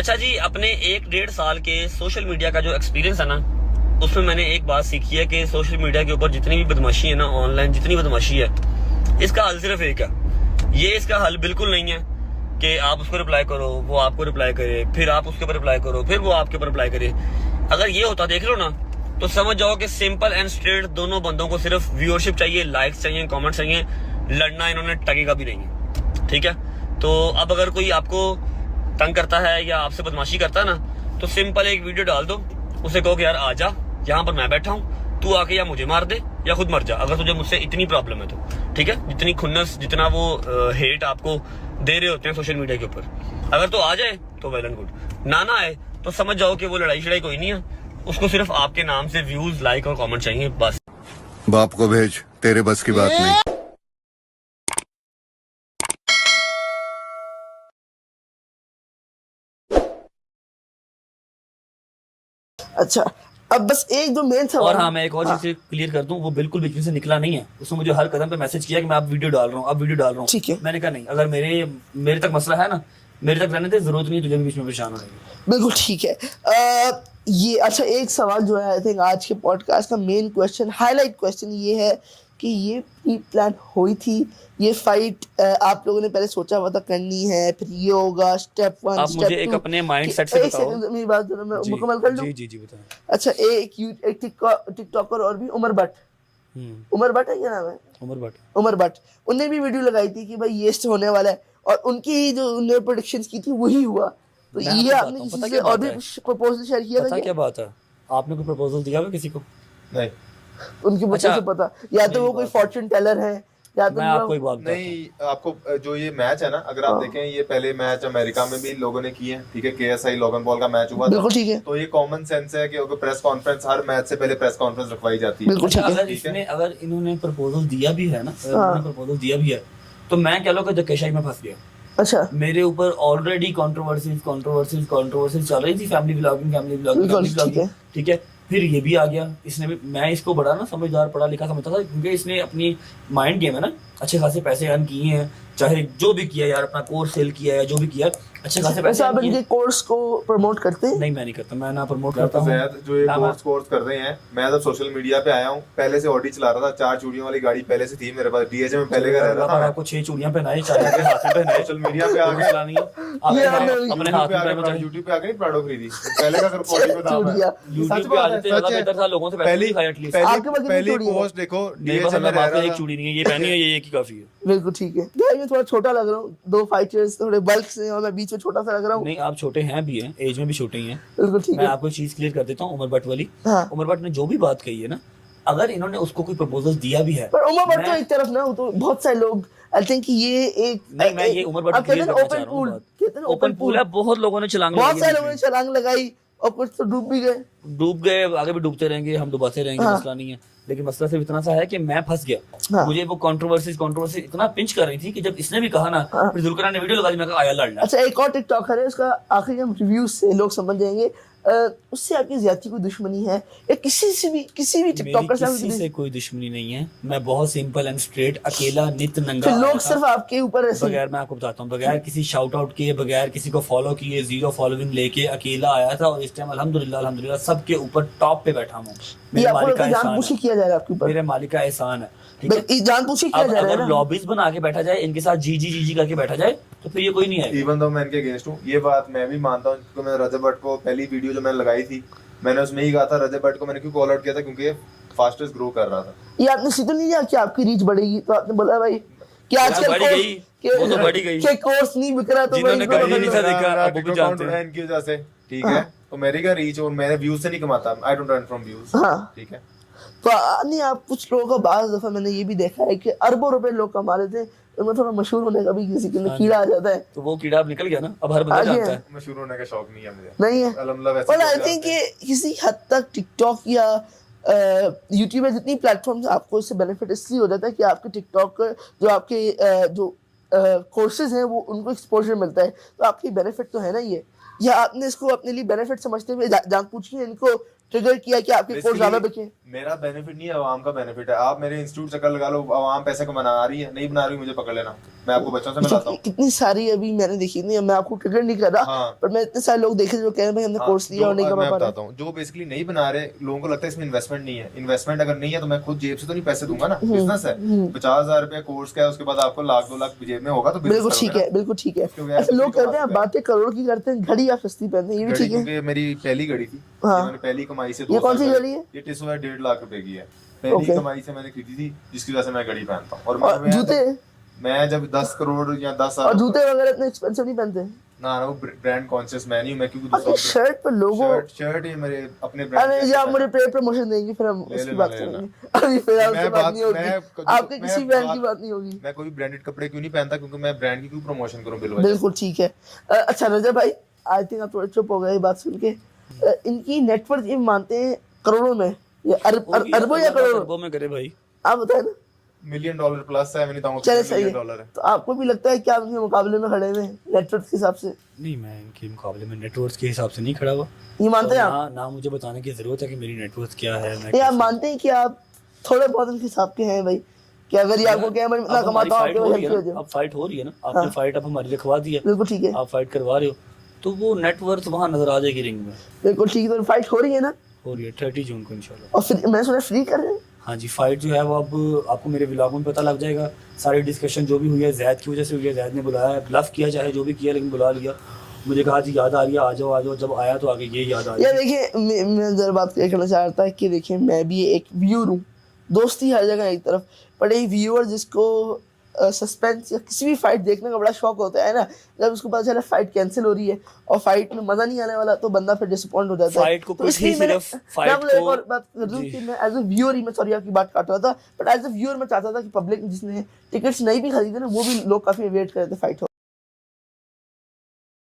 अच्छा जी, अपने 1-1.5 साल के सोशल मीडिया का जो एक्सपीरियंस है ना, उसमें मैंने एक बात सीखी है कि सोशल मीडिया के ऊपर जितनी भी बदमाशी है ना, ऑनलाइन जितनी बदमाशी है, इसका हल सिर्फ एक है। ये इसका हल बिल्कुल नहीं है कि आप उसको रिप्लाई करो, वो आपको रिप्लाई करे, फिर आप उसके ऊपर रिप्लाई करो, फिर वो आपके ऊपर रिप्लाई करे। अगर ये होता देख लो ना, तो समझ जाओ कि सिंपल एंड स्ट्रेट दोनों बंदों को सिर्फ व्यूअरशिप चाहिए, लाइक्स चाहिए, कमेंट्स चाहिए। लड़ना इन्होंने टकेगा भी नहीं है, ठीक है। तो अब अगर कोई आपको तंग करता है या आपसे बदमाशी करता है ना, तो सिंपल एक वीडियो डाल दो, उसे कहो कि यार आ जा, यहाँ पर मैं बैठा हूँ, तू आके या मुझे मार दे या खुद मर जा, अगर तुझे मुझसे इतनी प्रॉब्लम है तो, ठीक है। जितनी खुन्नस, जितना वो हेट आपको दे रहे होते हैं सोशल मीडिया के ऊपर, अगर तो आ जाए तो वेल एंड गुड, ना आए तो समझ जाओ कि वो लड़ाई शड़ाई कोई नहीं है, उसको सिर्फ आपके नाम से व्यूज, लाइक और कमेंट चाहिए, बस। बाप को भेज, तेरे बस की बात नहीं। अच्छा, अब बस एक दो मेन सवाल। और हाँ, मैं एक और चीज क्लियर कर दूं, वो बिल्कुल बीच में से निकला नहीं है। उसने मुझे हर कदम पे मैसेज किया कि मैं अब वीडियो डाल रहा हूँ, अब वीडियो डाल रहा हूँ। ठीक है। मैंने कहा नहीं, अगर मेरे तक मसला है ना, मेरे तक रहने दे, जरूरत नहीं है तुझे भी बीच में परेशान होने की। बिल्कुल ठीक है। ये अच्छा, एक सवाल जो है आई थिंक आज के पॉडकास्ट का मेन क्वेश्चन, हाईलाइट क्वेश्चन ये है कि ये प्री प्लान हुई थी, ये फाइट आप लोगों ने पहले सोचा हुआ था करनी है, फिर ये होगा स्टेप 1 आप स्टेप 2। मुझे एक अपने माइंड सेट से बताओ। मेरी बात जरा मैं मुकम्मल कर लूं। जी बताएं। अच्छा, एक टिकटॉकर और भी, उमर भट्ट है, क्या नाम है, उमर भट्ट, उन्होंने भी वीडियो लगाई थी कि भाई ये होने वाला है, और उनकी जो उन्होंने प्रेडिक्शंस की थी वही हुआ। तो ये आपने किसी से और भी प्रपोजल शेयर किया था? क्या बात है, आपने कोई प्रपोजल दिया है किसी को? नहीं। उनकी बच्चों से पता, या तो वो कोई फॉर्चून टेलर है, या तो मैं आपको एक बात नहीं, आपको जो ये मैच है ना, अगर आप देखें, ये पहले मैच अमेरिका में भी लोगों ने किए हैं, ठीक है। KSI लोगन पॉल का मैच हुआ बिल्कुल ठीक है। तो ये कॉमन सेंस है कि अगर प्रेस कॉन्फ्रेंस, हर मैच से पहले प्रेस कॉन्फ्रेंस रखवाई जाती है। बिल्कुल ठीक है। अगर इन्होंने प्रपोजल दिया भी है ना, प्रपोजल दिया भी है, तो मैं कह लो कि धक्केशाही में फंस गया। अच्छा, मेरे ऊपर ऑलरेडी कंट्रोवर्सीज चल रही थी, फैमिली व्लॉगिंग, ठीक है। फिर ये भी आ गया, इसने भी, मैं इसको बड़ा ना समझदार, पढ़ा लिखा समझता था, क्योंकि इसने अपनी माइंड गेम है ना, अच्छे खासे पैसे अर्न किए हैं, चाहे जो भी किया यार, अपना कोर्स सेल किया है, जो भी किया, अच्छे खासे पैसे। आप इनके कोर्स को प्रमोट करते हैं? नहीं, मैं नहीं करता, मैं ना प्रमोट करता हूं। जो ये कोर्स कर रहे हैं, मैं जब सोशल मीडिया पे आया हूं, पहले से ऑडी चला रहा था, 4 चूड़ियों वाली गाड़ी पहले से थी मेरे पास, डीएचए में पहले का रह रहा था। आपको 6 चूड़ियां पहनाई, 4 के हाथ में पहनाई, सोशल मीडिया पे आ गए, चलानी है अपने हाथ में, यूट्यूब पे आके नहीं प्राडो खरीदी, पहले का क्वालिटी पे दाम है। यूट्यूब पे आ जाते हैं, लगा बेहतर था, लोगों से पैसे खाए एटलीस्ट। पहली पोस्ट देखो, डीएचए में रह रहा एक चूड़ी नहीं है, ये पहनी है, ये एक ही काफी है। बिल्कुल ठीक है। भाई मैं थोड़ा छोटा लग रहा हूँ, 2 फाइटर्स थोड़े बल्क से, और मैं बीच में छोटा सा लग रहा हूँ। नहीं, आप छोटे हैं भी हैं, एज में भी छोटे ही हैं। बिल्कुल ठीक है। मैं आपको चीज क्लियर कर देता हूँ, उमर भट्ट वाली। हाँ। उमर भट्ट ने जो भी बात कही है ना, अगर इन्होंने उसको कोई प्रपोजल दिया भी है, पर उमर भट्ट तो एक तरफ ना, तो बहुत सारे लोग आई थिंक ये एक नहीं, मैं ये उमर भट्ट क्लियर करना चाह रहा हूँ। ओपन पूल है, बहुत लोगों ने छलांग लगाई, बहुत सारे लोगों ने छलांग लगाई, और कुछ तो डूब गए, आगे भी डूबते रहेंगे, हम डुबाते रहेंगे। हाँ। मसला नहीं है, लेकिन मसला सिर्फ इतना सा है कि मैं फंस गया। हाँ। मुझे वो कंट्रोवर्सी इतना पिंच कर रही थी कि जब इसने भी कहा ना, फिर जुल्करा ने वीडियो लगा दी, मैं कहा आया लड़ना। अच्छा, एक और टिकटॉकर है, उसका आखिरी हम रिव्यूज से लोग समझ जाएंगे, उससे आपकी ज्यादा कोई दुश्मनी है, या किसी भी टिकटॉकर से कोई दुश्मनी नहीं है। मैं बहुत सिंपल एंड स्ट्रेट, अकेला, नित नंगा, लोग सिर्फ आपके ऊपर बगैर, मैं आपको बताता हूँ, बगैर किसी शाउट आउट किए, बगैर किसी को फॉलो किए, 0 फॉलोइंग लेके अकेला आया था, और इस टाइम अल्हम्दुलिल्लाह सबके ऊपर टॉप पे बैठा हूँ। मेरे मालिक का एहसान है, किया जा रहा है आपके ऊपर, मेरे मालिक का एहसान है, ठीक है। जानबूझ किया जा रहा है। अगर लॉबीज बना के बैठा जाए, इनके साथ जी करके बैठा जाए, तो फिर ये कोई नहीं आएगा। इवन तो मैं इनके अगेंस्ट हूँ, ये बात मैं भी मानता हूँ, क्योंकि मैं रजब भट्ट को पहली वीडियो जो मैंने लगाई थी, मैंने उसमें ही कहा था, रजब भट्ट को मैंने क्यों कॉल आउट किया था, क्योंकि फास्टेस्ट ग्रो कर रहा था। ये आपने सीधे नहीं किया कि आपकी रीच बढ़ेगी, तो आपने बोला भाई कि आजकल बढ़ी गई, कोर्स नहीं बिक रहा, तो जिन्होंने कभी नहीं था देखा, अब भी जानते हैं इनकी वजह से, ठीक है। तो मेरी क्या रीच, और मैंने व्यूज से नहीं कमाता, I don't earn from views, ठीक है। तो नहीं, आप कुछ लोगों का बाज़ दफा मैंने ये भी देखा है कि अरबों रुपए लोग कमा रहे थे, उनमें थोड़ा मशहूर होने का भी किसी के अंदर कीड़ा आ जाता है, तो वो कीड़ा अब निकल गया ना, अब हर बंदा जानता है। मशहूर होने का शौक नहीं है मुझे, नहीं है। और आई थिंक ये किसी हद तक टिकटॉक या यूट्यूब में जितनी प्लेटफॉर्म्स, आपको इससे बेनिफिट इसलिए हो जाता है कि आपके टिकटॉक जो आपके जो कोर्सेज हैं, वो उनको एक्सपोजर मिलता है, तो आपकी बेनिफिट तो है ना ये, या आपने इसको अपने लिए बेनिफिट समझते हुए जानबूझ के इनको ट्रिगर किया कि आपके कोर्स ज्यादा Basically, बिके? मेरा बेनिफिट नहीं है, आवाम का बेनिफिट है। आप मेरे इंस्टीट्यूट चक्कर लगा लो, आवाम पैसे कमाना आ रही है, नहीं बना रही मुझे पकड़ लेना, मैं आपको बच्चों से मिलाता हूँ। कितनी सारी अभी मैंने देखी नहीं, मैं आपको ट्रिगर नहीं कर रहा, हाँ। पर मैं इतने सारे लोग देखे जो कह रहे हैं भाई हमने कोर्स लिया और नहीं मैं कमा पा बताता रहे। हूँ, जो बेसिकली नहीं बना रहे, लोगों को लगता है इसमें इन्वेस्टमेंट नहीं है। इन्वेस्टमेंट अगर नहीं है तो मैं खुद जेब से तो नहीं पैसे दूंगा ना, बिजनेस है। 50,000 रुपया कोर्स का है, उसके बाद आपको लाख 2 लाख जेब में होगा तो बिल्कुल business ठीक करोगे है, बिल्कुल ठीक है। उसके बगैर ऐसे लोग किसी को करते हैं, बात बातें करोड़ की करते हैं, घड़ी आप सस्ती पहनते हैं, ये भी घड़ी ठीक है। क्योंकि मेरी पहली घड़ी थी, हाँ। ये मैंने पहली कमाई से ये 2 कौन सी साल घड़ी है? ये टिसो है, 1.5 लाख रुपए की है। पहली Okay. कमाई से मैंने खरीदी थी, जिसकी वजह से मैं घड़ी पहनता हूँ। और और जूते? मैं जब 10 करोड़ या 10 और साल जूते वगैरह इतने एक्सपेंसिव नहीं पहनते? ना वो ब्रांड कॉन्शियस मैं नहीं हूँ, मैं क्योंकि और ये शर्ट पर लोगों, शर्ट ही मेरे अपने ब्रांड अरे ये आप मुझे पेड प्रमोशन देंगे फिर हम ले उसकी लेना, बात ले करेंगे। अभी फिर आपसे मैं बात बात- नहीं होगी, मैं- आपके मैं किसी ब्रांड की बात- बात नहीं होगी। मैं कोई ब्रांडेड कपड़े क्यों नहीं पहनता, क्योंकि मैं ब्रांड की क्यों प्रमोशन करूं बिल बिल्कुल ठीक है। अच्छा रजब भाई, आई थिंक आप थोड़े चुप हो गए ये बात सुन के। इनकी नेटवर्थ ये मानते हैं करोड़ों में, या अरबों या करोड़ों? अरबों में करे भाई। आप बताए ना। $1 मिलियन प्लस है, मैंने बताऊं चले सही $1 है। मिलियन है। तो आपको भी लगता है कि आप इनके मुकाबले में खड़े हुए हैं नेटवर्थ के हिसाब से? नहीं, मैं इनके मुकाबले में नेटवर्थ के हिसाब से नहीं खड़ा हुआ। ये मानते हैं आप? ना मुझे बताने की जरूरत है कि मेरी नेटवर्थ क्या है। मैं ये आप कैसे- मानते हैं कि आप थोड़े बहुत इनके हिसाब के हैं भाई, कि अगर ये आपको क्या मैं इतना अब हमारी कमाता हूँ फाइट तो हो रही हेल्प है हो ना, जाए? अब फाइट हो रही है ना, आपने हाँ। फाइट अब हमारी लिखवा दी है, बिल्कुल ठीक है, आप फाइट करवा रहे हो, तो वो नेटवर्थ वहाँ नजर आ जाएगी रिंग में। बिल्कुल ठीक है। तो फाइट हो रही है ना? हो रही है 30 जून को इंशाल्लाह। और फिर मैंने सुना फ्री कर रहे हैं। हाँ जी, फाइट जो है वो अब आपको मेरे व्लॉग में पता लग जाएगा। सारी डिस्कशन जो भी हुई है जैद की वजह से हुई है, जैद ने बुलाया है, ब्लफ किया चाहे जो भी किया, लेकिन बुला लिया। मुझे कहा जी याद आ रही है, आ जाओ आ जाओ। जब आया तो आगे ये याद आ रही यार है। देखिए, मैं जरा बात क्लियर करना चाहता है कि देखिए मैं भी एक व्यूअर हूँ, दोस्ती हर जगह एक तरफ, पर एक व्यूअर जिसको सस्पेंस या किसी भी फाइट देखने का बड़ा शौक होता है ना, जब उसको पता चला फाइट कैंसिल हो रही है और फाइट में मजा नहीं आने वाला तो बंदा फिर डिसअपॉइंट हो जाता है। फाइट को तो कुछ इसलिए ही मैंने- सिर्फ मैं फाइट आपको एक को- और बात कर दूं जी। कि मैं एज अ व्यूअर ही, मैं सॉरी आपकी बात काट रहा था, बट एज अ व्यूअर मैं चाहता था कि पब्लिक जिसने टिकट्स नहीं भी खरीदे ना, वो भी लोग काफी वेट कर रहे थे फाइट हो।